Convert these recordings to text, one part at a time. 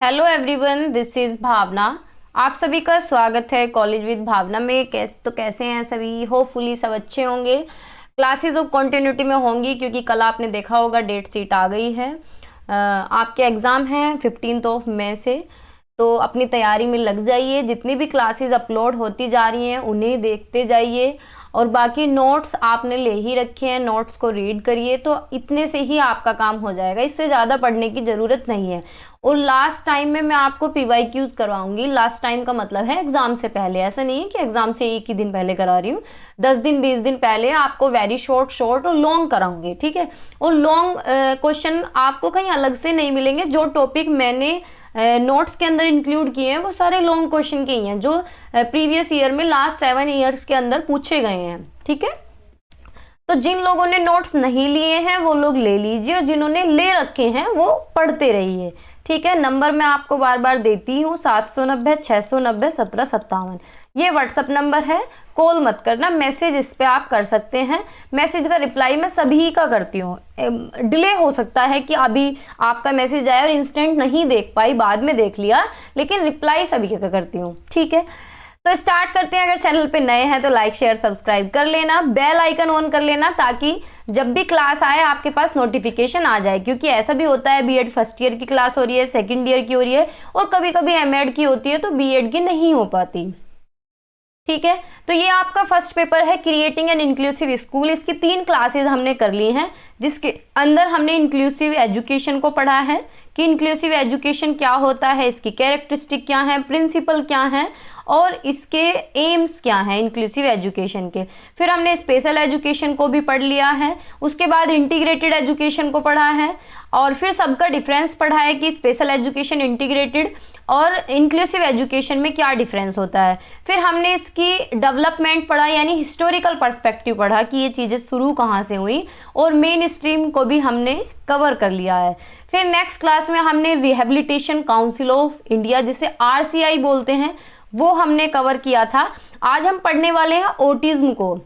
Hello everyone, this is भावना। आप सभी का स्वागत है कॉलेज विद भावना में। तो कैसे हैं सभी? होपफुली सब अच्छे होंगे। क्लासेस अब कंटिन्यूटी में होंगी क्योंकि कल आपने देखा होगा डेट शीट आ गई है। आपके एग्ज़ाम हैं 15 मई से, तो अपनी तैयारी में लग जाइए। जितनी भी क्लासेस अपलोड होती जा रही हैं उन्हें देखते जाइए और बाकी नोट्स आपने ले ही रखे हैं, नोट्स को रीड करिए। तो इतने से ही आपका काम हो जाएगा, इससे ज़्यादा पढ़ने की ज़रूरत नहीं है। और लास्ट टाइम में मैं आपको PYQs करवाऊंगी। लास्ट टाइम का मतलब है एग्जाम से पहले, ऐसा नहीं है कि एग्जाम से एक ही दिन पहले करा रही हूँ। 10 दिन 20 दिन पहले आपको वेरी शॉर्ट और लॉन्ग कराऊंगी, ठीक है। और लॉन्ग क्वेश्चन आपको कहीं अलग से नहीं मिलेंगे। जो टॉपिक मैंने नोट्स के अंदर इंक्लूड किए हैं वो सारे लॉन्ग क्वेश्चन के ही हैं, जो प्रीवियस ईयर में लास्ट 7 ईयर्स के अंदर पूछे गए हैं, ठीक है। तो जिन लोगों ने नोट्स नहीं लिए हैं वो लोग ले लीजिए और जिन्होंने ले रखे हैं वो पढ़ते रहिए, ठीक है। नंबर मैं आपको बार बार देती हूँ, 790 690 1757 ये व्हाट्सअप नंबर है। कॉल मत करना, मैसेज इस पे आप कर सकते हैं। मैसेज का रिप्लाई मैं सभी का करती हूँ। डिले हो सकता है कि अभी आपका मैसेज आया और इंस्टेंट नहीं देख पाई, बाद में देख लिया, लेकिन रिप्लाई सभी का करती हूँ, ठीक है। तो स्टार्ट करते हैं। अगर चैनल पे नए हैं तो लाइक शेयर सब्सक्राइब कर लेना, बेल आइकन ऑन कर लेना ताकि जब भी क्लास आए आपके पास नोटिफिकेशन आ जाए। क्योंकि ऐसा भी होता है बीएड फर्स्ट ईयर की क्लास हो रही है, सेकंड ईयर की हो रही है और कभी कभी एमएड की होती है तो बीएड की नहीं हो पाती, ठीक है। तो ये आपका फर्स्ट पेपर है, क्रिएटिंग एन इंक्लूसिव स्कूल। इसकी 3 क्लासेस हमने कर ली हैं, जिसके अंदर हमने इंक्लूसिव एजुकेशन को पढ़ा है कि इंक्लूसिव एजुकेशन क्या होता है, इसकी कैरेक्टरिस्टिक क्या है, प्रिंसिपल क्या है और इसके एम्स क्या हैं इंक्लूसिव एजुकेशन के। फिर हमने स्पेशल एजुकेशन को भी पढ़ लिया है, उसके बाद इंटीग्रेटेड एजुकेशन को पढ़ा है और फिर सबका डिफरेंस पढ़ा है कि स्पेशल एजुकेशन, इंटीग्रेटेड और इंक्लूसिव एजुकेशन में क्या डिफरेंस होता है। फिर हमने इसकी डेवलपमेंट पढ़ा यानी हिस्टोरिकल पर्सपेक्टिव पढ़ा कि ये चीज़ें शुरू कहाँ से हुई और मेन स्ट्रीम को भी हमने कवर कर लिया है। फिर नेक्स्ट क्लास में हमने रिहेबिलिटेशन काउंसिल ऑफ इंडिया, जिसे RCI बोलते हैं, वो हमने कवर किया था। आज हम पढ़ने वाले हैं ऑटिज्म को।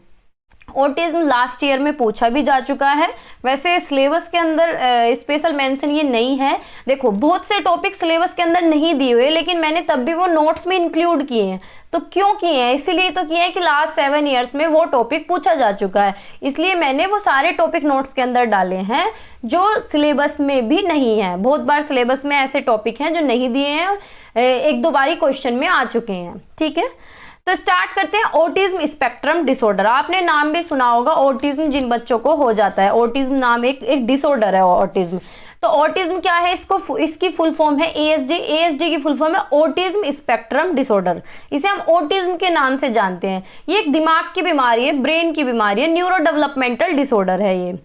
ऑटिज्म लास्ट ईयर में पूछा भी जा चुका है। वैसे सिलेबस के अंदर स्पेशल मेंशन ये नहीं है। देखो बहुत से टॉपिक सिलेबस के अंदर नहीं दिए हुए, लेकिन मैंने तब भी वो नोट्स में इंक्लूड किए हैं। तो क्यों किए हैं? इसीलिए तो किए हैं कि लास्ट 7 ईयर्स में वो टॉपिक पूछा जा चुका है, इसलिए मैंने वो सारे टॉपिक नोट्स के अंदर डाले हैं जो सिलेबस में भी नहीं है। बहुत बार सिलेबस में ऐसे टॉपिक हैं जो नहीं दिए हैं, 1-2 बार ही क्वेश्चन में आ चुके हैं, ठीक है। तो स्टार्ट करते हैं। ऑटिज्म स्पेक्ट्रम डिसऑर्डर, आपने नाम भी सुना होगा। ऑटिज्म जिन बच्चों को हो जाता है, ऑटिज्म नाम एक डिसऑर्डर है ऑटिज्म। तो ऑटिज्म क्या है? इसकी फुल फॉर्म है ASD। ASD की फुल फॉर्म है ऑटिज्म स्पेक्ट्रम डिसऑर्डर। इसे हम ऑटिज्म के नाम से जानते हैं। ये एक दिमाग की बीमारी है, ब्रेन की बीमारी है, न्यूरो डेवलपमेंटल डिसऑर्डर है। ये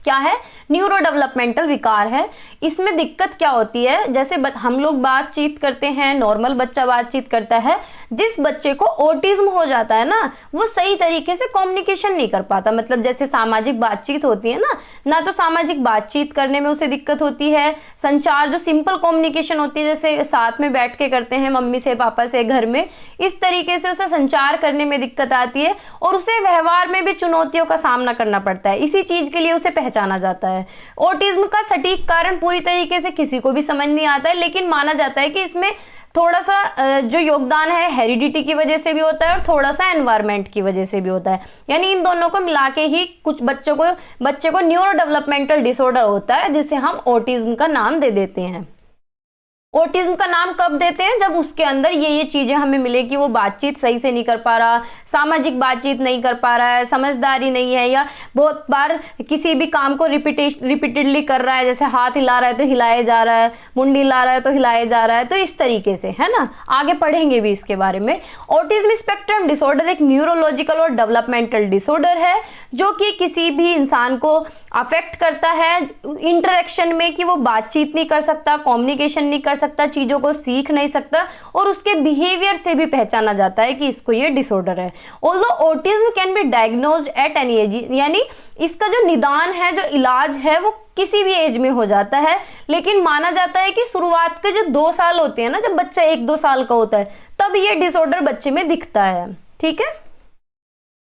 क्या है? न्यूरो डेवलपमेंटल विकार है। इसमें दिक्कत क्या होती है? जैसे हम लोग बातचीत करते हैं, नॉर्मल बच्चा बातचीत करता है, जिस बच्चे को ऑटिज्म हो जाता है ना, वो सही तरीके से कम्युनिकेशन नहीं कर पाता। मतलब जैसे सामाजिक बातचीत होती है ना तो सामाजिक बातचीत करने में उसे दिक्कत होती है। संचार जो सिंपल कम्युनिकेशन होती है, जैसे साथ में बैठ के करते हैं मम्मी से पापा से घर में, इस तरीके से उसे संचार करने में दिक्कत आती है और उसे व्यवहार में भी चुनौतियों का सामना करना पड़ता है। इसी चीज के लिए उसे पहचाना जाता है। ऑटिज्म का सटीक कारण पूरी तरीके से किसी को भी समझ नहीं आता है, लेकिन माना जाता है कि इसमें थोड़ा सा जो योगदान है हेरिडिटी की वजह से भी होता है और थोड़ा सा एनवायरनमेंट की वजह से भी होता है। यानी इन दोनों को मिला के ही कुछ बच्चे को न्यूरो डेवलपमेंटल डिसऑर्डर होता है, जिसे हम ऑटिज्म का नाम दे देते हैं। ऑटिज्म का नाम कब देते हैं? जब उसके अंदर ये चीजें हमें मिले कि वो बातचीत सही से नहीं कर पा रहा, सामाजिक बातचीत नहीं कर पा रहा है, समझदारी नहीं है, या बहुत बार किसी भी काम को रिपीटेडली कर रहा है, जैसे हाथ हिला रहा है तो हिलाया जा रहा है, मुंडी हिला रहा है तो हिलाया जा रहा है, तो इस तरीके से, है ना। आगे पढ़ेंगे भी इसके बारे में। ऑटिज्म स्पेक्ट्रम डिसऑर्डर एक न्यूरोलॉजिकल और डेवलपमेंटल डिसऑर्डर है जो कि किसी भी इंसान को अफेक्ट करता है इंटरेक्शन में, कि वो बातचीत नहीं कर सकता, कम्युनिकेशन नहीं कर सकता, चीजों को सीख नहीं सकता और उसके बिहेवियर से भी पहचाना जाता है कि इसको ये डिसऑर्डर है। Although autism can be diagnosed at any as, यानी इसका जो निदान है, जो इलाज है, वो किसी भी एज में हो जाता है, लेकिन माना जाता है कि शुरुआत के जो 2 साल होते हैं ना, जब बच्चा 1-2 साल का होता है, तब ये डिसऑर्डर बच्चे में दिखता है, ठीक है।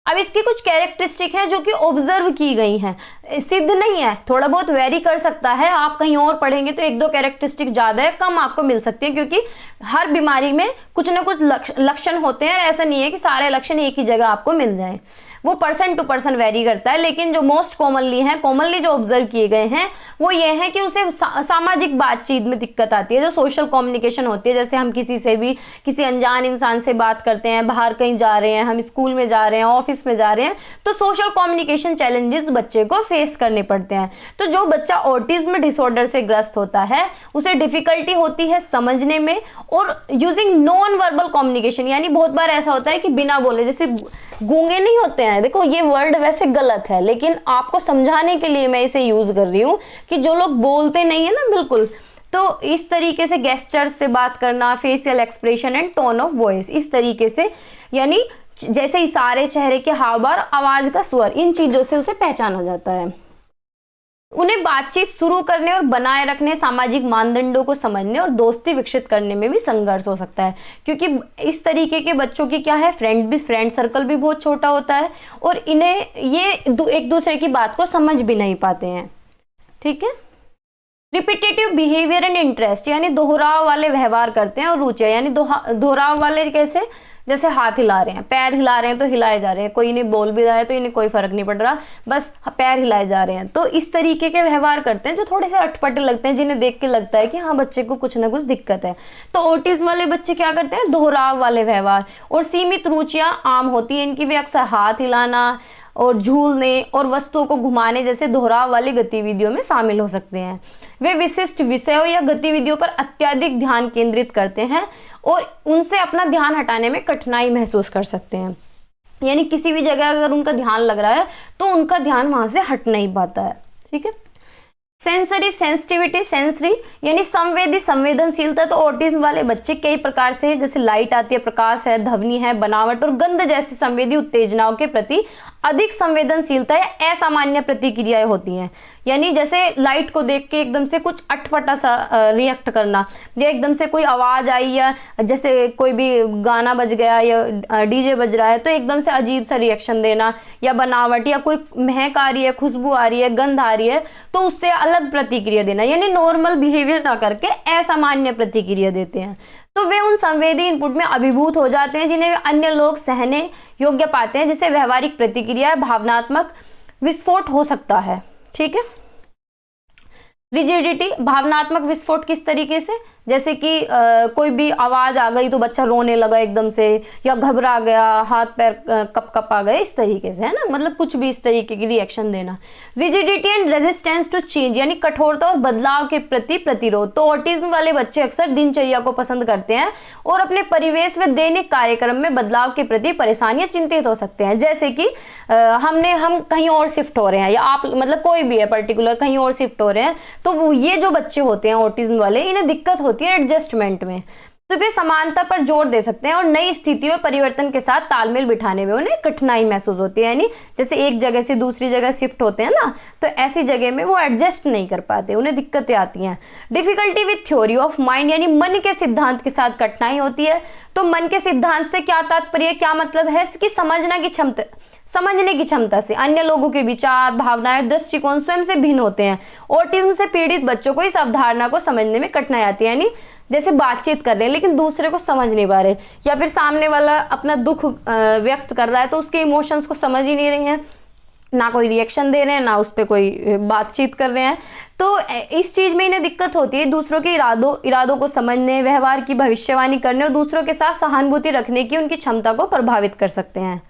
अब इसकी कुछ कैरेक्टरिस्टिक हैं जो कि ऑब्जर्व की गई हैं। सिद्ध नहीं है, थोड़ा बहुत वेरी कर सकता है। आप कहीं और पढ़ेंगे तो एक दो कैरेक्टरिस्टिक ज्यादा है, कम आपको मिल सकती है, क्योंकि हर बीमारी में कुछ ना कुछ लक्षण होते हैं। ऐसा नहीं है कि सारे लक्षण एक ही जगह आपको मिल जाएं, वो पर्सन टू पर्सन वेरी करता है। लेकिन जो मोस्ट कॉमनली जो ऑब्जर्व किए गए हैं वो ये है कि उसे सामाजिक बातचीत में दिक्कत आती है, जो सोशल कम्युनिकेशन होती है। जैसे हम किसी से भी, किसी अनजान इंसान से बात करते हैं, बाहर कहीं जा रहे हैं, हम स्कूल में जा रहे हैं, ऑफिस में जा रहे हैं, तो सोशल कम्युनिकेशन चैलेंजेस बच्चे को फेस करने पड़ते हैं। तो जो बच्चा ऑटिज्म डिसऑर्डर से ग्रस्त होता है उसे डिफिकल्टी होती है समझने में और यूजिंग नॉन वर्बल कम्युनिकेशन, यानी बहुत बार ऐसा होता है कि बिना बोले, जैसे गूंगे नहीं होते हैं, देखो ये वर्ड वैसे गलत है लेकिन आपको समझाने के लिए मैं इसे यूज कर रही हूँ कि जो लोग बोलते नहीं है ना बिल्कुल, तो इस तरीके से गेस्चर्स से बात करना, facial expression and tone of voice, इस तरीके से, यानी जैसे इशारे, चेहरे के हाव भाव, आवाज का स्वर, इन चीजों से उसे पहचाना जाता है। उन्हें बातचीत शुरू करने और बनाए रखने, सामाजिक मानदंडों को समझने और दोस्ती विकसित करने में भी संघर्ष हो सकता है, क्योंकि इस तरीके के बच्चों की क्या है, फ्रेंड सर्कल भी बहुत छोटा होता है और इन्हें ये एक दूसरे की बात को समझ भी नहीं पाते हैं। ठीक है। रिपीटेटिव बिहेवियर एंड इंटरेस्ट, यानी दोहराव वाले व्यवहार करते हैं और रुचियां, यानी दोहराव वाले कैसे, जैसे हाथ हिला रहे हैं, पैर हिला रहे हैं तो हिलाए जा रहे हैं, कोई इन्हें बोल भी रहा है तो इन्हें कोई फर्क नहीं पड़ रहा, बस पैर हिलाए जा रहे हैं। तो इस तरीके के व्यवहार करते हैं जो थोड़े से अटपटे लगते हैं, जिन्हें देख के लगता है कि हाँ बच्चे को कुछ ना कुछ दिक्कत है। तो ऑटिज्म वाले बच्चे क्या करते हैं, दोहराव वाले व्यवहार और सीमित रुचियां आम होती हैं इनकी। वे अक्सर हाथ हिलाना और झूलने और वस्तुओं को घुमाने जैसे दोहराव वाली गतिविधियों में शामिल हो सकते हैं। वे विशिष्ट विषयों या गतिविधियों पर अत्यधिक ध्यान केंद्रित करते हैं और उनसे अपना ध्यान हटाने में कठिनाई महसूस कर सकते हैं, यानी किसी भी जगह अगर उनका ध्यान लग रहा है तो उनका ध्यान वहां से हट नहीं पाता है। ठीक है। सेंसरी सेंसिटिविटी, सेंसरी यानी संवेदनशीलता, तो ऑटिज्म वाले बच्चे कई प्रकार से, जैसे लाइट आती है, प्रकाश है, ध्वनि है, बनावट और गंध जैसी संवेदी उत्तेजनाओं के प्रति अधिक संवेदनशीलता या असामान्य प्रतिक्रियाएं होती हैं। यानी जैसे लाइट को देख के एकदम से कुछ अटपटा सा रिएक्ट करना, या एकदम से कोई आवाज आई या जैसे कोई भी गाना बज गया या डीजे बज रहा है तो एकदम से अजीब सा रिएक्शन देना, या बनावट, या कोई महक आ रही है, खुशबू आ रही है, गंध आ रही है तो उससे अलग प्रतिक्रिया देना, यानी नॉर्मल बिहेवियर ना करके असामान्य प्रतिक्रिया देते हैं। तो वे उन संवेदी इनपुट में अभिभूत हो जाते हैं जिन्हें अन्य लोग सहने योग्य पाते हैं, जिससे व्यवहारिक प्रतिक्रिया, भावनात्मक विस्फोट हो सकता है। ठीक है। रिजिडिटी, भावनात्मक विस्फोट किस तरीके से, जैसे कि कोई भी आवाज आ गई तो बच्चा रोने लगा एकदम से, या घबरा गया, हाथ पैर कप आ गए, इस तरीके से, है ना, मतलब कुछ भी इस तरीके की रिएक्शन देना। Rigidity and resistance to change, यानी कठोरता और बदलाव के प्रति प्रतिरोध, तो ऑटिज्म वाले बच्चे अक्सर दिनचर्या को पसंद करते हैं और अपने परिवेश व दैनिक कार्यक्रम में बदलाव के प्रति परेशान या चिंतित हो सकते हैं। जैसे कि हम कहीं और शिफ्ट हो रहे हैं, या आप मतलब कोई भी है पर्टिकुलर कहीं और शिफ्ट हो रहे हैं, तो वो ये जो बच्चे होते हैं ऑटिज्म वाले, इन्हें दिक्कत होती है एडजस्टमेंट में, तो वे समानता पर जोर दे सकते हैं और नई स्थिति में परिवर्तन के साथ तालमेल बिठाने में उन्हें कठिनाई महसूस होती है। यानी जैसे एक जगह से दूसरी जगह शिफ्ट होते हैं ना, तो ऐसी जगह में वो एडजस्ट नहीं कर पाते, उन्हें दिक्कतें आती हैं। Difficulty with theory of mind, यानी मन के सिद्धांत के साथ कठिनाई होती है। तो मन के सिद्धांत से क्या तात्पर्य, क्या मतलब है कि समझने की क्षमता से अन्य लोगों के विचार, भावनाएं, दृष्टिकोण स्वयं से भिन्न होते हैं। ऑटिज्म से पीड़ित बच्चों को इस अवधारणा को समझने में कठिनाई आती है, यानी जैसे बातचीत कर रहे हैं लेकिन दूसरे को समझ नहीं पा रहे, या फिर सामने वाला अपना दुख व्यक्त कर रहा है तो उसके इमोशंस को समझ ही नहीं रहे हैं, ना कोई रिएक्शन दे रहे हैं, ना उस पर कोई बातचीत कर रहे हैं। तो इस चीज में इन्हें दिक्कत होती है दूसरों के इरादों को समझने, व्यवहार की भविष्यवाणी करने और दूसरों के साथ सहानुभूति रखने की उनकी क्षमता को प्रभावित कर सकते हैं।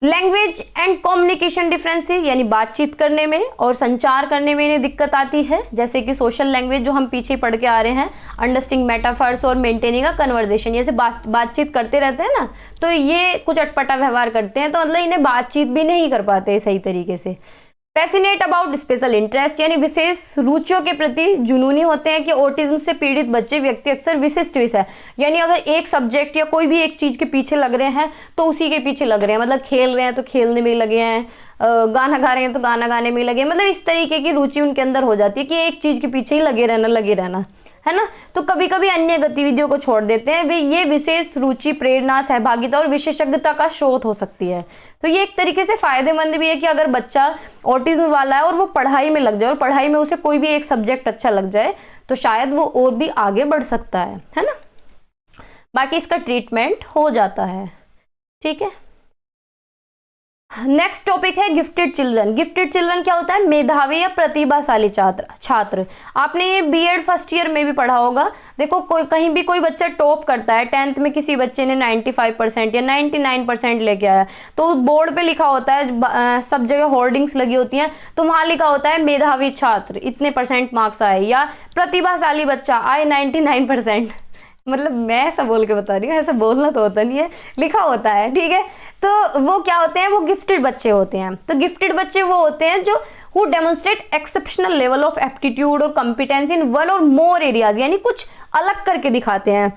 लैंग्वेज एंड कम्युनिकेशन डिफरेंसेस, यानी बातचीत करने में और संचार करने में इन्हें दिक्कत आती है, जैसे कि सोशल लैंग्वेज जो हम पीछे पढ़ के आ रहे हैं, अंडरस्टैंडिंग मेटाफर्स और मेंटेनिंग अ कन्वर्सेशन, जैसे बातचीत करते रहते हैं ना, तो ये कुछ अटपटा व्यवहार करते हैं, तो मतलब इन्हें बातचीत भी नहीं कर पाते सही तरीके से। पैसिनेट अबाउट स्पेशल इंटरेस्ट, यानी विशेष रुचियों के प्रति जुनूनी होते हैं कि ऑटिज्म से पीड़ित बच्चे व्यक्ति अक्सर विशिष्ट विषय, यानी अगर एक सब्जेक्ट या कोई भी एक चीज के पीछे लग रहे हैं तो उसी के पीछे लग रहे हैं, मतलब खेल रहे हैं तो खेलने में लगे हैं, गाना गा रहे हैं तो गाना गाने में लगे, मतलब इस तरीके की रुचि उनके अंदर हो जाती है कि एक चीज के पीछे ही लगे रहना है ना। तो कभी कभी अन्य गतिविधियों को छोड़ देते हैं, वे ये विशेष रुचि, प्रेरणा, सहभागिता और विशेषज्ञता का स्रोत हो सकती है। तो ये एक तरीके से फायदेमंद भी है कि अगर बच्चा ऑटिज्म वाला है और वो पढ़ाई में लग जाए और पढ़ाई में उसे कोई भी एक सब्जेक्ट अच्छा लग जाए तो शायद वो और भी आगे बढ़ सकता है ना। बाकी इसका ट्रीटमेंट हो जाता है, ठीक है। नेक्स्ट टॉपिक है गिफ्टेड चिल्ड्रन। गिफ्टेड चिल्ड्रन क्या होता है? मेधावी या प्रतिभाशाली छात्र। आपने ये बीएड फर्स्ट ईयर में भी पढ़ा होगा। देखो कहीं भी कोई बच्चा टॉप करता है, 10th में किसी बच्चे ने 95% या 99% लेके आया, तो बोर्ड पे लिखा होता है, सब जगह होर्डिंग्स लगी होती हैं, तो वहां लिखा होता है मेधावी छात्र इतने % मार्क्स आए, या प्रतिभाशाली बच्चा आए 99%। मतलब मैं ऐसा बोल के बता रही हूँ, ऐसा बोलना तो होता नहीं है, लिखा होता है, ठीक है। तो वो क्या होते हैं? वो गिफ्टेड बच्चे होते हैं। तो गिफ्टेड बच्चे वो होते हैं जो who demonstrate exceptional level of aptitude और competence in one or more areas, यानी कुछ अलग करके दिखाते हैं।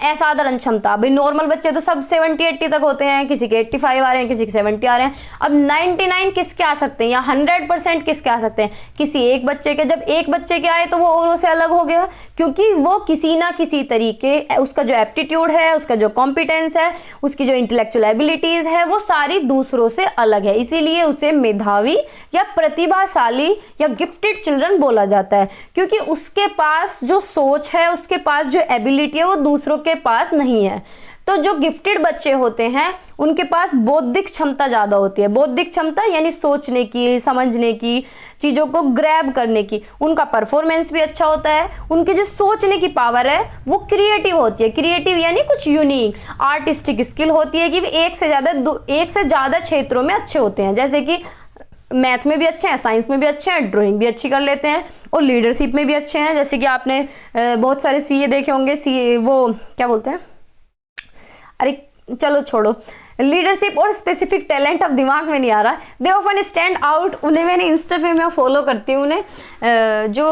असाधारण क्षमता, भाई नॉर्मल बच्चे तो सब 70-80 तक होते हैं, किसी के 85 आ रहे हैं, किसी के 70 आ रहे हैं। अब 99 किसके आ सकते हैं या 100% किसके आ सकते हैं? किसी एक बच्चे के। जब एक बच्चे के आए तो वो औरों से अलग हो गया, क्योंकि वो किसी ना किसी तरीके उसका जो एप्टीट्यूड है, उसका जो कॉम्पिटेंस है, उसकी जो इंटेलेक्चुअल एबिलिटीज है, वो सारी दूसरों से अलग है। इसीलिए उसे मेधावी या प्रतिभाशाली या गिफ्टेड चिल्ड्रन बोला जाता है, क्योंकि उसके पास जो सोच है, उसके पास जो एबिलिटी है, वो दूसरों के पास नहीं है। तो जो गिफ्टेड बच्चे होते हैं उनके पास बौद्धिक क्षमता ज्यादा होती है। बौद्धिक क्षमता यानी सोचने की, समझने की, चीजों को ग्रैब करने की। उनका परफॉर्मेंस भी अच्छा होता है। उनकी जो सोचने की पावर है वो क्रिएटिव होती है। क्रिएटिव यानी कुछ यूनिक आर्टिस्टिक स्किल होती है कि एक से ज्यादा क्षेत्रों में अच्छे होते हैं। जैसे कि मैथ में भी अच्छे हैं, साइंस में भी अच्छे हैं, ड्राइंग भी अच्छी कर लेते हैं और लीडरशिप में भी अच्छे हैं। जैसे कि आपने बहुत सारे सीए देखे होंगे, सीए वो क्या बोलते हैं, अरे चलो छोड़ो, लीडरशिप और स्पेसिफिक टैलेंट अब दिमाग में नहीं आ रहा। दे ऑफन स्टैंड आउट, उन्हें मैंने इंस्टा पे मैं फॉलो करती हूँ उन्हें, जो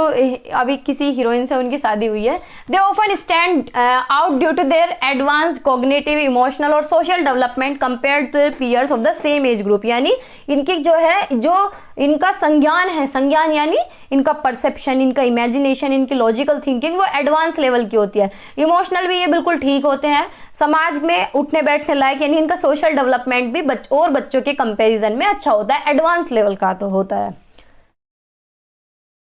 अभी किसी हीरोइन से उनकी शादी हुई है। They often stand out due to their advanced cognitive, emotional और social development compared to their peers of the same age group. यानी इनकी जो है, जो इनका संज्ञान है, संज्ञान यानी इनका परसेप्शन, इनका इमेजिनेशन, इनकी लॉजिकल थिंकिंग वो एडवांस लेवल की होती है। इमोशनल भी ये बिल्कुल ठीक होते हैं। समाज में उठने बैठने लायक, यानी इनका सोशल डेवलपमेंट भी और बच्चों के कंपैरिजन में अच्छा होता है, एडवांस लेवल का तो होता है।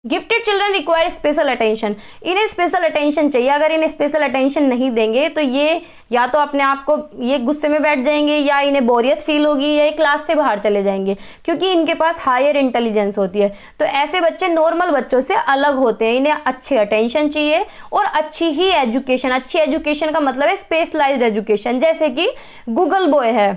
Gifted children require special attention. इन्हें स्पेशल अटेंशन चाहिए। अगर इन्हें स्पेशल अटेंशन नहीं देंगे तो ये या तो अपने आप को ये गुस्से में बैठ जाएंगे, या इन्हें बोरियत फील होगी, या क्लास से बाहर चले जाएंगे, क्योंकि इनके पास हायर इंटेलिजेंस होती है। तो ऐसे बच्चे नॉर्मल बच्चों से अलग होते हैं। इन्हें अच्छी अटेंशन चाहिए और अच्छी ही एजुकेशन। अच्छी एजुकेशन का मतलब है स्पेशलाइज्ड एजुकेशन। जैसे कि गूगल बॉय है,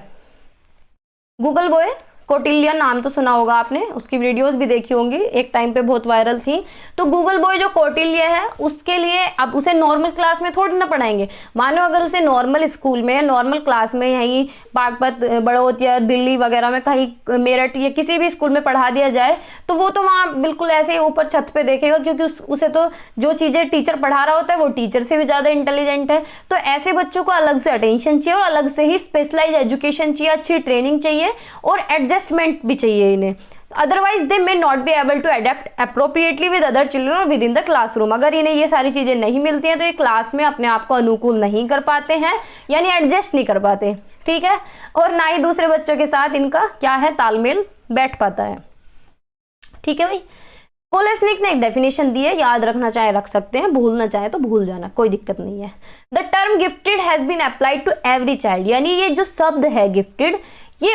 गूगल बॉय कौटिल्य नाम तो सुना होगा आपने, उसकी वीडियोस भी देखी होंगी, एक टाइम पे बहुत वायरल थी। तो गूगल बॉय जो कौटिल्य है, उसके लिए अब उसे नॉर्मल क्लास में थोड़ी ना पढ़ाएंगे। मानो अगर उसे नॉर्मल स्कूल में, नॉर्मल क्लास में, यहीं बागपत, बड़ौत या दिल्ली वगैरह में कहीं, मेरठ या किसी भी स्कूल में पढ़ा दिया जाए, तो वो तो वहाँ बिल्कुल ऐसे ही ऊपर छत पे देखेगा, क्योंकि उसे तो जो चीजें टीचर पढ़ा रहा होता है वो टीचर से भी ज्यादा इंटेलिजेंट है। तो ऐसे बच्चों को अलग से अटेंशन चाहिए और अलग से ही स्पेशलाइज एजुकेशन चाहिए, अच्छी ट्रेनिंग चाहिए और एडजस्टमेंट भी चाहिए इन्हें। Otherwise they may not be able to adapt appropriately with other children और विद इन द क्लासरूम। अगर इन्हें ये सारी चीजें नहीं मिलती हैं तो ये क्लास में अपने आप को अनुकूल नहीं कर पाते हैं, यानी एडजस्ट नहीं कर पाते, ठीक है। और ना ही दूसरे बच्चों के साथ इनका क्या है, तालमेल बैठ पाता है, ठीक है भाई। पोलेसनिक ने एक डेफिनेशन दी है, याद रखना चाहे रख सकते हैं, भूलना चाहे तो भूल जाना, कोई दिक्कत नहीं है। The term gifted has been applied to every child, यानी ये जो शब्द है गिफ्टेड, ये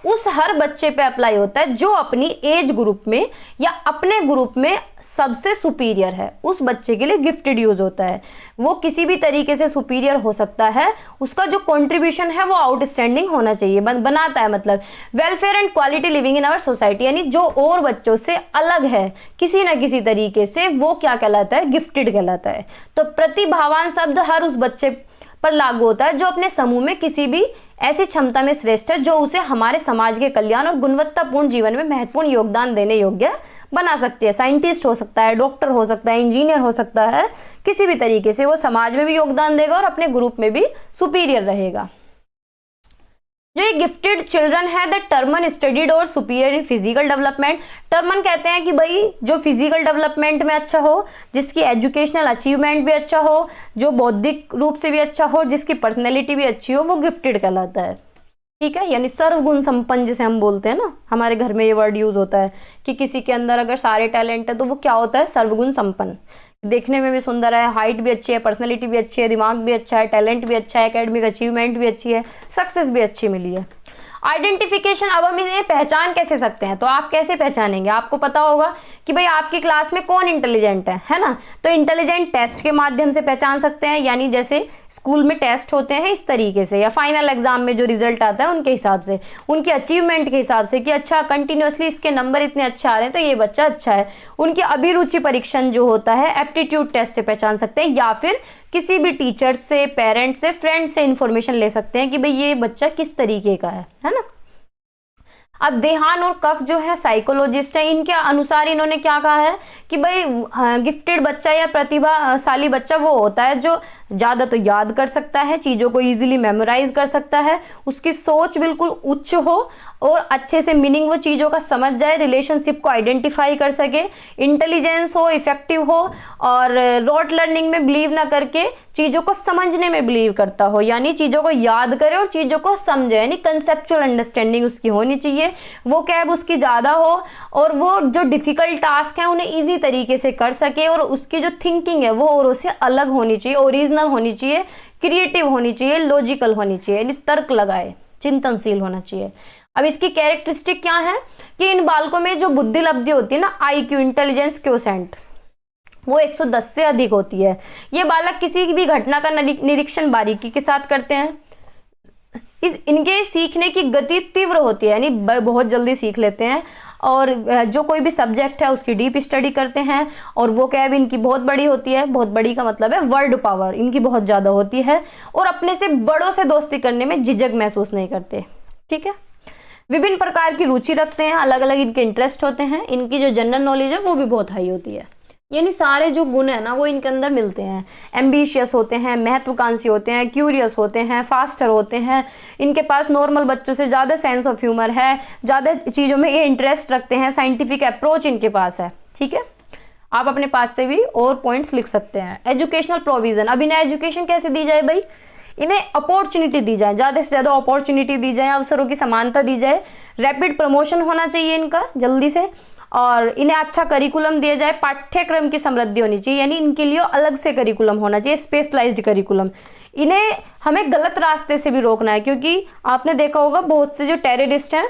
उस हर बच्चे पे अप्लाई होता है जो अपनी एज ग्रुप में या अपने ग्रुप में सबसे सुपीरियर है। उस बच्चे के लिए गिफ्टेड यूज होता है। वो किसी भी तरीके से सुपीरियर हो सकता है, उसका जो कंट्रीब्यूशन है वो आउटस्टैंडिंग होना चाहिए, बनाता है, मतलब welfare and quality living in our society, यानी जो और बच्चों से अलग है किसी ना किसी तरीके से, वो क्या कहलाता है, गिफ्टेड कहलाता है। तो प्रतिभावान शब्द हर उस बच्चे पर लागू होता है जो अपने समूह में किसी भी ऐसी क्षमता में श्रेष्ठ है जो उसे हमारे समाज के कल्याण और गुणवत्तापूर्ण जीवन में महत्वपूर्ण योगदान देने योग्य बना सकती है। साइंटिस्ट हो सकता है, डॉक्टर हो सकता है, इंजीनियर हो सकता है, किसी भी तरीके से वो समाज में भी योगदान देगा और अपने ग्रुप में भी सुपीरियर रहेगा। जो ये गिफ्टेड चिल्ड्रन है द टर्मन स्टडीड और superior in physical development. Terman कहते हैं कि भाई जो फिजिकल डेवलपमेंट में अच्छा हो, जिसकी एजुकेशनल अचीवमेंट भी अच्छा हो, जो बौद्धिक रूप से भी अच्छा हो, जिसकी पर्सनैलिटी भी अच्छी हो, वो गिफ्टेड कहलाता है। ठीक है, यानी सर्वगुण संपन्न जिसे हम बोलते हैं ना, हमारे घर में ये वर्ड यूज होता है कि किसी के अंदर अगर सारे टैलेंट है तो वो क्या होता है, सर्वगुण संपन्न। देखने में भी सुंदर है, हाइट भी अच्छी है, पर्सनैलिटी भी अच्छी है, दिमाग भी अच्छा है, टैलेंट भी अच्छा है, एकेडमिक अचीवमेंट भी अच्छी है, सक्सेस भी अच्छी मिली है। आइडेंटिफिकेशन, अब हम इसे पहचान कैसे सकते हैं, तो आप कैसे पहचानेंगे, आपको पता होगा कि भाई आपकी क्लास में कौन इंटेलिजेंट है ना, तो इंटेलिजेंट टेस्ट के माध्यम से पहचान सकते हैं, यानी जैसे स्कूल में टेस्ट होते हैं इस तरीके से, या फाइनल एग्जाम में जो रिजल्ट आता है उनके हिसाब से, उनके अचीवमेंट के हिसाब से कि अच्छा कंटिन्यूअसली इसके नंबर इतने अच्छे आ रहे हैं तो ये बच्चा अच्छा है। उनकी अभिरुचि परीक्षण जो होता है एप्टीट्यूड टेस्ट से पहचान सकते हैं, या फिर किसी भी टीचर से, पेरेंट्स से, फ्रेंड से इंफॉर्मेशन ले सकते हैं कि भाई ये बच्चा किस तरीके का है ना। अब देहान और कफ जो है साइकोलॉजिस्ट है, इनके अनुसार इन्होंने क्या कहा है कि भाई गिफ्टेड बच्चा या प्रतिभाशाली बच्चा वो होता है जो ज़्यादा तो याद कर सकता है, चीज़ों को इजीली मेमोराइज कर सकता है, उसकी सोच बिल्कुल उच्च हो और अच्छे से मीनिंग वो चीज़ों का समझ जाए, रिलेशनशिप को आइडेंटिफाई कर सके, इंटेलिजेंस हो, इफेक्टिव हो और रोट लर्निंग में बिलीव ना करके चीज़ों को समझने में बिलीव करता हो, यानी चीज़ों को याद करे और चीज़ों को समझे, यानी कंसेप्चुअल अंडरस्टैंडिंग उसकी होनी चाहिए, वो कैब उसकी ज़्यादा हो और वो जो डिफ़िकल्ट टास्क हैं उन्हें ईजी तरीके से कर सके, और उसकी जो थिंकिंग है वो औरों से अलग होनी चाहिए, ओरिजिनल होनी चाहिए, क्रिएटिव होनी चाहिए, लॉजिकल होनी चाहिए, यानी तर्क लगाए, चिंतनशील होना चाहिए। अब इसकी कैरेक्टरिस्टिक क्या है कि इन बालकों में जो बुद्धि लब्धि होती है ना, IQ इंटेलिजेंस क्वोशेंट, वो 110 से अधिक होती है। ये बालक किसी भी घटना का निरीक्षण बारीकी के साथ करते हैं। इनके सीखने की गति तीव्र होती है, यानी बहुत जल्दी सीख लेते हैं, और जो कोई भी सब्जेक्ट है उसकी डीप स्टडी करते हैं, और वो कैब इनकी बहुत बड़ी होती है, बहुत बड़ी का मतलब है वर्ड पावर इनकी बहुत ज़्यादा होती है, और अपने से बड़ों से दोस्ती करने में झिझक महसूस नहीं करते। ठीक है, विभिन्न प्रकार की रुचि रखते हैं, अलग अलग इनके इंटरेस्ट होते हैं, इनकी जो जनरल नॉलेज है वो भी बहुत हाई होती है, यानी सारे जो गुण है ना वो इनके अंदर मिलते हैं। एम्बिशियस होते हैं, महत्वाकांक्षी होते हैं, क्यूरियस होते हैं, फास्टर होते हैं, इनके पास नॉर्मल बच्चों से ज़्यादा सेंस ऑफ ह्यूमर है, ज़्यादा चीज़ों में ये इंटरेस्ट रखते हैं, साइंटिफिक अप्रोच इनके पास है। ठीक है, आप अपने पास से भी और पॉइंट्स लिख सकते हैं। एजुकेशनल प्रोविज़न, अब इन्हें एजुकेशन कैसे दी जाए भाई, इन्हें अपॉर्चुनिटी दी जाए, ज़्यादा से ज़्यादा अपॉर्चुनिटी दी जाए, अवसरों की समानता दी जाए, रैपिड प्रमोशन होना चाहिए इनका जल्दी से, और इन्हें अच्छा करिकुलम दिया जाए, पाठ्यक्रम की समृद्धि होनी चाहिए, यानी इनके लिए अलग से करिकुलम होना चाहिए, स्पेशलाइज्ड करिकुलम। इन्हें हमें गलत रास्ते से भी रोकना है, क्योंकि आपने देखा होगा बहुत से जो टेररिस्ट हैं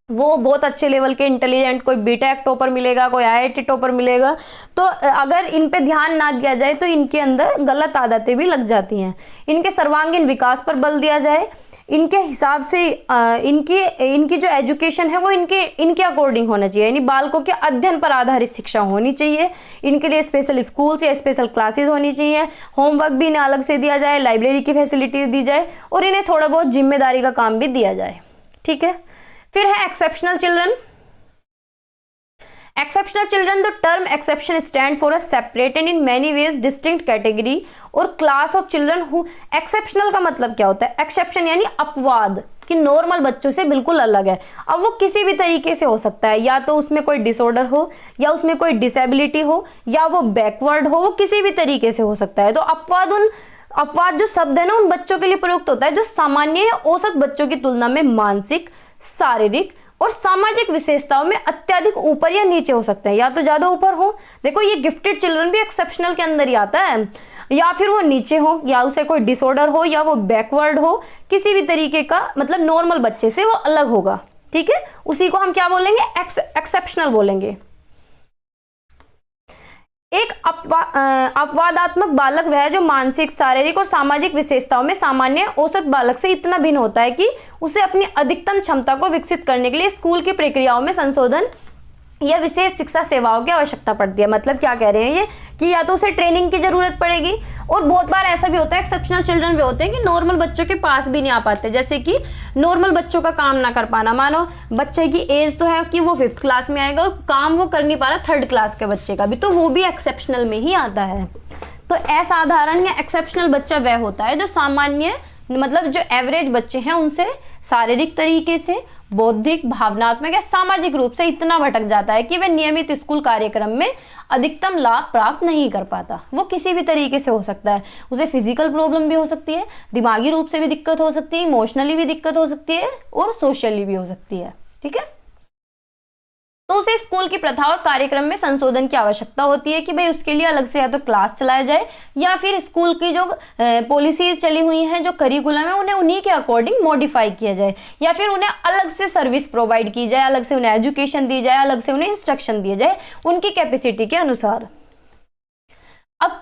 वो बहुत अच्छे लेवल के इंटेलिजेंट, कोई बीटेक टॉपर मिलेगा, कोई IIT टॉपर मिलेगा, तो अगर इन पे ध्यान ना दिया जाए तो इनके अंदर गलत आदतें भी लग जाती हैं। इनके सर्वांगीण विकास पर बल दिया जाए, इनके हिसाब से इनकी जो एजुकेशन है वो इनके अकॉर्डिंग होना चाहिए, यानी बालकों के अध्ययन पर आधारित शिक्षा होनी चाहिए, इनके लिए स्पेशल स्कूल्स या स्पेशल क्लासेस होनी चाहिए, होमवर्क भी इन्हें अलग से दिया जाए, लाइब्रेरी की फैसिलिटी दी जाए, और इन्हें थोड़ा बहुत जिम्मेदारी का काम भी दिया जाए। ठीक है, फिर है exceptional children. Exceptional children, the term exception stand for a separate and in many ways distinct category और class of children who, exceptional का मतलब क्या होता है, एक्सेप्शन यानी अपवाद, कि नॉर्मल बच्चों से बिल्कुल अलग है। अब वो किसी भी तरीके से हो सकता है, या तो उसमें कोई डिसऑर्डर हो, या उसमें कोई डिसेबिलिटी हो, या वो बैकवर्ड हो, वो किसी भी तरीके से हो सकता है। तो अपवाद जो शब्द है ना उन बच्चों के लिए प्रयुक्त होता है जो सामान्य या औसत बच्चों की तुलना में मानसिक, शारीरिक और सामाजिक विशेषताओं में अत्यधिक ऊपर या नीचे हो सकते हैं, या तो ज्यादा ऊपर हो, देखो ये गिफ्टेड चिल्ड्रन भी एक्सेप्शनल के अंदर ही आता है, या फिर वो नीचे हो, या उसे कोई डिसऑर्डर हो, या वो बैकवर्ड हो, किसी भी तरीके का, मतलब नॉर्मल बच्चे से वो अलग होगा। ठीक है, उसी को हम क्या बोलेंगे, एक्सेप्शनल बोलेंगे। एक अपवादात्मक बालक वह है जो मानसिक, शारीरिक और सामाजिक विशेषताओं में सामान्य औसत बालक से इतना भिन्न होता है कि उसे अपनी अधिकतम क्षमता को विकसित करने के लिए स्कूल की प्रक्रियाओं में संशोधन या विशेष शिक्षा सेवाओं की आवश्यकता पड़ती है। मतलब क्या कह रहे हैं ये कि या तो उसे ट्रेनिंग की जरूरत पड़ेगी, और बहुत बार ऐसा भी होता है, एक्सेप्शनल चिल्ड्रन भी होते हैं कि नॉर्मल बच्चों के पास भी नहीं आ पाते, जैसे कि नॉर्मल बच्चों का काम ना कर पाना। मानो बच्चे की एज तो है कि वो 5th क्लास में आएगा और काम वो कर नहीं पा रहा 3rd क्लास के बच्चे का भी, तो वो भी एक्सेप्शनल में ही आता है। तो असाधारण या एक्सेप्शनल बच्चा वह होता है जो सामान्य मतलब जो एवरेज बच्चे हैं उनसे शारीरिक तरीके से, बौद्धिक, भावनात्मक या सामाजिक रूप से इतना भटक जाता है कि वह नियमित स्कूल कार्यक्रम में अधिकतम लाभ प्राप्त नहीं कर पाता। वो किसी भी तरीके से हो सकता है, उसे फिजिकल प्रॉब्लम भी हो सकती है, दिमागी रूप से भी दिक्कत हो सकती है, इमोशनली भी दिक्कत हो सकती है और सोशली भी हो सकती है। ठीक है, तो उसे स्कूल की प्रथा और कार्यक्रम में संशोधन की आवश्यकता होती है कि भाई उसके लिए अलग से या तो क्लास चलाया जाए या फिर स्कूल की जो पॉलिसीज चली हुई हैं, जो करिकुलम है, उन्हें उन्हीं के अकॉर्डिंग मॉडिफाई किया जाए या फिर उन्हें अलग से सर्विस प्रोवाइड की जाए, अलग से उन्हें एजुकेशन दी जाए, अलग से उन्हें इंस्ट्रक्शन दिए जाए उनकी कैपेसिटी के अनुसार। अब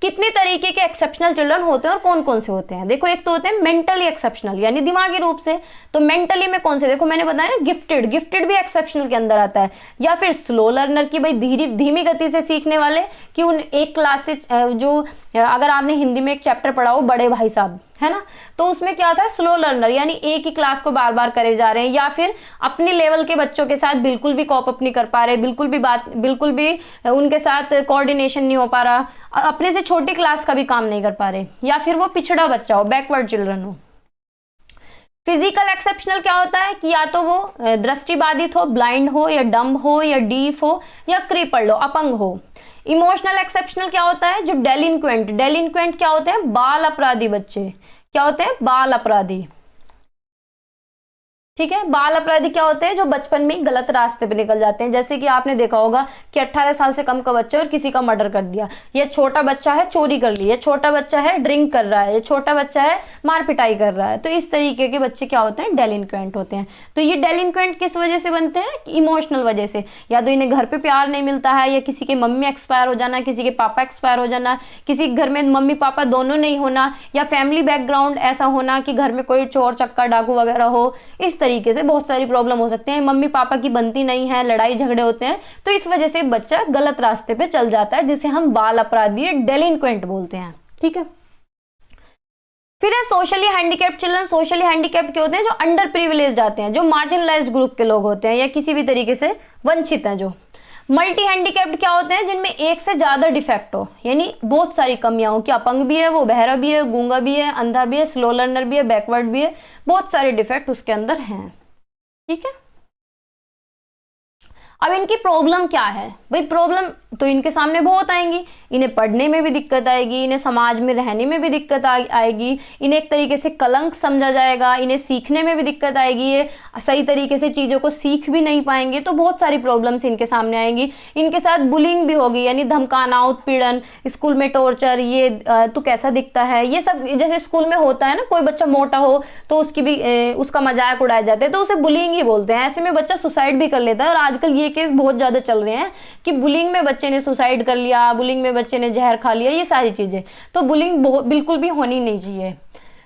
कितने तरीके के एक्सेप्शनल चिल्ड्रन होते हैं और कौन कौन से होते हैं? देखो, एक तो होते हैं मेंटली एक्सेप्शनल यानी दिमागी रूप से। तो मेंटली में कौन से? देखो मैंने बताया ना, गिफ्टेड भी एक्सेप्शनल के अंदर आता है, या फिर स्लो लर्नर की भाई धीमी गति से सीखने वाले कि उन एक क्लास से जो अगर आपने हिंदी में एक चैप्टर पढ़ा हो बड़े भाई साहब, है ना, तो उसमें क्या था, स्लो लर्नर यानी एक ही क्लास को बार बार करे जा रहे हैं या फिर अपने लेवल के बच्चों के साथ बिल्कुल भी कॉप अप नहीं कर पा रहे, बिल्कुल भी उनके साथ कोऑर्डिनेशन नहीं हो पा रहा, अपने से छोटी क्लास का भी काम नहीं कर पा रहे, या फिर वो पिछड़ा बच्चा हो, बैकवर्ड चिल्ड्रन हो। फिजिकल एक्सेप्शनल क्या होता है कि या तो वो दृष्टिबाधित हो, ब्लाइंड हो या डम्ब हो या डीफ हो या क्रिपल्ड हो, अपंग हो। इमोशनल एक्सेप्शनल क्या होता है? जो डेलिंक्वेंट क्या होते हैं? बाल अपराधी बच्चे। क्या होते हैं? बाल अपराधी। ठीक है, बाल अपराधी क्या होते हैं? जो बचपन में गलत रास्ते पे निकल जाते हैं। जैसे कि आपने देखा होगा कि 18 साल से कम का बच्चा और किसी का मर्डर कर दिया, ये छोटा बच्चा है चोरी कर ली, ये छोटा बच्चा है ड्रिंक कर रहा है, ये छोटा बच्चा है मार पिटाई कर रहा है। तो इस तरीके के बच्चे क्या होते हैं? डेलिंक्वेंट होते हैं। तो ये डेलिंक्वेंट किस वजह से बनते हैं? इमोशनल वजह से। या तो इन्हें घर पे प्यार नहीं मिलता है, या किसी के मम्मी एक्सपायर हो जाना, किसी के पापा एक्सपायर हो जाना, किसी घर में मम्मी पापा दोनों नहीं होना, या फैमिली बैकग्राउंड ऐसा होना कि घर में कोई चोर चक्का डाकू वगैरह हो। इस तरीके से बहुत सारी प्रॉब्लम हो सकते हैं। मम्मी पापा की बनती नहीं है, लड़ाई झगड़े होते हैं, तो इस वजह से बच्चा गलत रास्ते पे चल जाता है, जिसे हम बाल अपराधी डेलिंक्वेंट बोलते हैं। ठीक है, फिर है socially handicapped children. Socially handicapped क्या होते हैं? जो अंडर प्रिविलेज्ड आते हैं, जो मार्जिनलाइज्ड ग्रुप के लोग होते हैं या किसी भी तरीके से वंचित हैं। जो मल्टी हैंडीकैप्ड क्या होते हैं? जिनमें एक से ज्यादा डिफेक्ट हो, यानी बहुत सारी कमियां हो, कि अपंग भी है, वो बहरा भी है, गूंगा भी है, अंधा भी है, स्लो लर्नर भी है, बैकवर्ड भी है, बहुत सारे डिफेक्ट उसके अंदर हैं। ठीक है, अब इनकी प्रॉब्लम क्या है भाई? प्रॉब्लम तो इनके सामने बहुत आएंगी। इन्हें पढ़ने में भी दिक्कत आएगी, इन्हें समाज में रहने में भी दिक्कत आएगी, इन्हें एक तरीके से कलंक समझा जाएगा, इन्हें सीखने में भी दिक्कत आएगी, ये सही तरीके से चीज़ों को सीख भी नहीं पाएंगे। तो बहुत सारी प्रॉब्लम्स इनके सामने आएंगी। इनके साथ बुलिंग भी होगी, यानी धमकाना, उत्पीड़न, स्कूल में टॉर्चर, ये तू कैसा दिखता है, ये सब जैसे स्कूल में होता है ना, कोई बच्चा मोटा हो तो उसकी भी उसका मजाक उड़ाया जाता है, तो उसे बुलिंग ही बोलते हैं। ऐसे में बच्चा सुसाइड भी कर लेता है, और आजकल ये केस बहुत ज्यादा चल रहे हैं कि बुलिंग में बच्चे ने सुसाइड कर लिया, बुलिंग में बच्चे ने जहर खा लिया, ये सारी चीजें। तो बुलिंग बिल्कुल भी होनी नहीं चाहिए।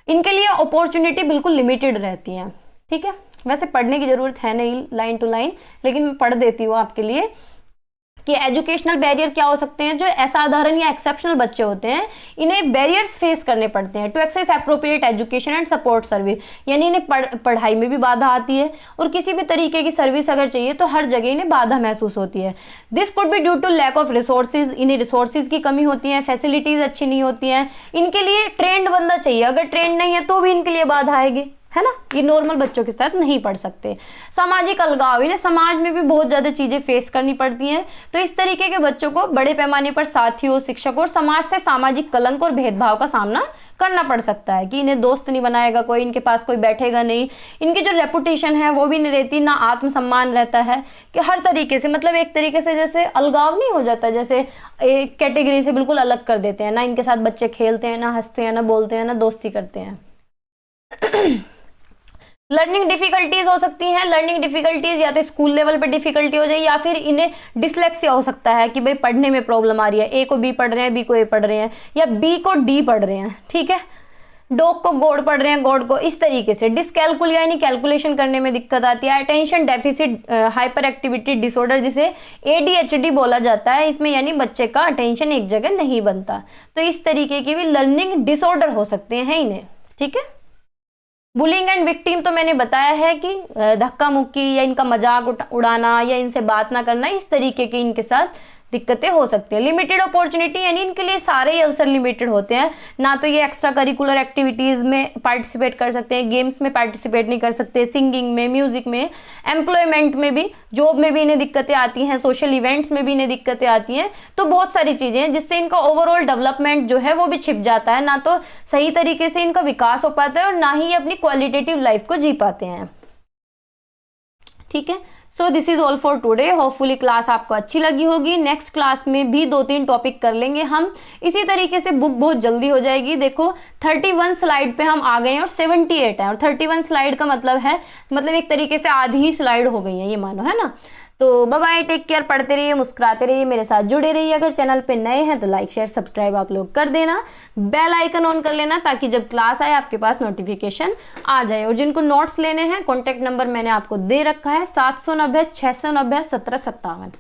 इनके लिए अपॉर्चुनिटी बिल्कुल लिमिटेड रहती है। ठीक है, वैसे पढ़ने की जरूरत है नहीं लाइन टू लाइन, लेकिन मैं पढ़ देती हूँ आपके लिए कि एजुकेशनल बैरियर क्या हो सकते हैं। जो असाधारण या एक्सेप्शनल बच्चे होते हैं, इन्हें बैरियर्स फेस करने पड़ते हैं to access appropriate education and support service, यानी इन्हें पढ़ाई में भी बाधा आती है, और किसी भी तरीके की सर्विस अगर चाहिए तो हर जगह इन्हें बाधा महसूस होती है। This could be due to lack of resources, इन्हें रिसोर्सेज की कमी होती है, फैसिलिटीज अच्छी नहीं होती हैं। इनके लिए ट्रेंड बंदा चाहिए, अगर ट्रेंड नहीं है तो भी इनके लिए बाधा आएगी, है ना। ये नॉर्मल बच्चों के साथ नहीं पढ़ सकते। सामाजिक अलगाव, इन्हें समाज में भी बहुत ज्यादा चीजें फेस करनी पड़ती हैं। तो इस तरीके के बच्चों को बड़े पैमाने पर साथियों, शिक्षकों और समाज से सामाजिक कलंक और भेदभाव का सामना करना पड़ सकता है, कि इन्हें दोस्त नहीं बनाएगा कोई, इनके पास कोई बैठेगा नहीं, इनकी जो रेपुटेशन है वो भी नहीं रहती, ना आत्मसम्मान रहता है, कि हर तरीके से मतलब एक तरीके से जैसे अलगाव नहीं हो जाता, जैसे एक कैटेगरी से बिल्कुल अलग कर देते हैं, ना इनके साथ बच्चे खेलते हैं, ना हंसते हैं, ना बोलते हैं, ना दोस्ती करते हैं। लर्निंग डिफिकल्टीज हो सकती हैं। लर्निंग डिफिकल्टीज या तो स्कूल लेवल पे डिफिकल्टी हो जाए, या फिर इन्हें डिसलेक्सिया हो सकता है कि भाई पढ़ने में प्रॉब्लम आ रही है, ए को बी पढ़ रहे हैं, बी को ए पढ़ रहे हैं, या बी को डी पढ़ रहे हैं। ठीक है, डॉग को गॉड पढ़ रहे हैं, गॉड को, इस तरीके से। डिसकैलकुल यानी कैलकुलेशन करने में दिक्कत आती है। Attention deficit hyper activity disorder, जिसे ADHD बोला जाता है, इसमें यानी बच्चे का अटेंशन एक जगह नहीं बनता। तो इस तरीके के भी लर्निंग डिसऑर्डर हो सकते हैं इन्हें। ठीक है, बुलिंग एंड विक्टिम तो मैंने बताया है कि धक्का मुक्की या इनका मजाक उड़ाना या इनसे बात ना करना, इस तरीके के इनके साथ दिक्कतें हो सकती है। लिमिटेड अपॉर्चुनिटी यानी इनके लिए सारे ही अवसर लिमिटेड होते हैं, ना तो ये एक्स्ट्रा करिकुलर एक्टिविटीज में पार्टिसिपेट कर सकते हैं, गेम्स में पार्टिसिपेट नहीं कर सकते, सिंगिंग में, म्यूजिक में, एम्प्लॉयमेंट में भी, जॉब में भी इन्हें दिक्कतें आती हैं, सोशल इवेंट्स में भी इन्हें दिक्कतें आती हैं। तो बहुत सारी चीजें हैं जिससे इनका ओवरऑल डेवलपमेंट जो है वो भी छिप जाता है, ना तो सही तरीके से इनका विकास हो पाता है और ना ही ये अपनी क्वालिटेटिव लाइफ को जी पाते हैं। ठीक है, so this is all for today. Hopefully class आपको अच्छी लगी होगी। नेक्स्ट क्लास में भी 2-3 टॉपिक कर लेंगे हम। इसी तरीके से बुक बहुत जल्दी हो जाएगी। देखो 31 स्लाइड पे हम आ गए हैं और 78 है, और 31 स्लाइड का मतलब है, मतलब एक तरीके से आधी ही स्लाइड हो गई है ये, मानो, है ना। तो बाय बाय, टेक केयर, पढ़ते रहिए, मुस्कुराते रहिए, मेरे साथ जुड़े रहिए। अगर चैनल पे नए हैं तो लाइक शेयर सब्सक्राइब आप लोग कर देना, बेल आइकन ऑन कर लेना ताकि जब क्लास आए आपके पास नोटिफिकेशन आ जाए। और जिनको नोट्स लेने हैं, कॉन्टैक्ट नंबर मैंने आपको दे रखा है 790 690 1757।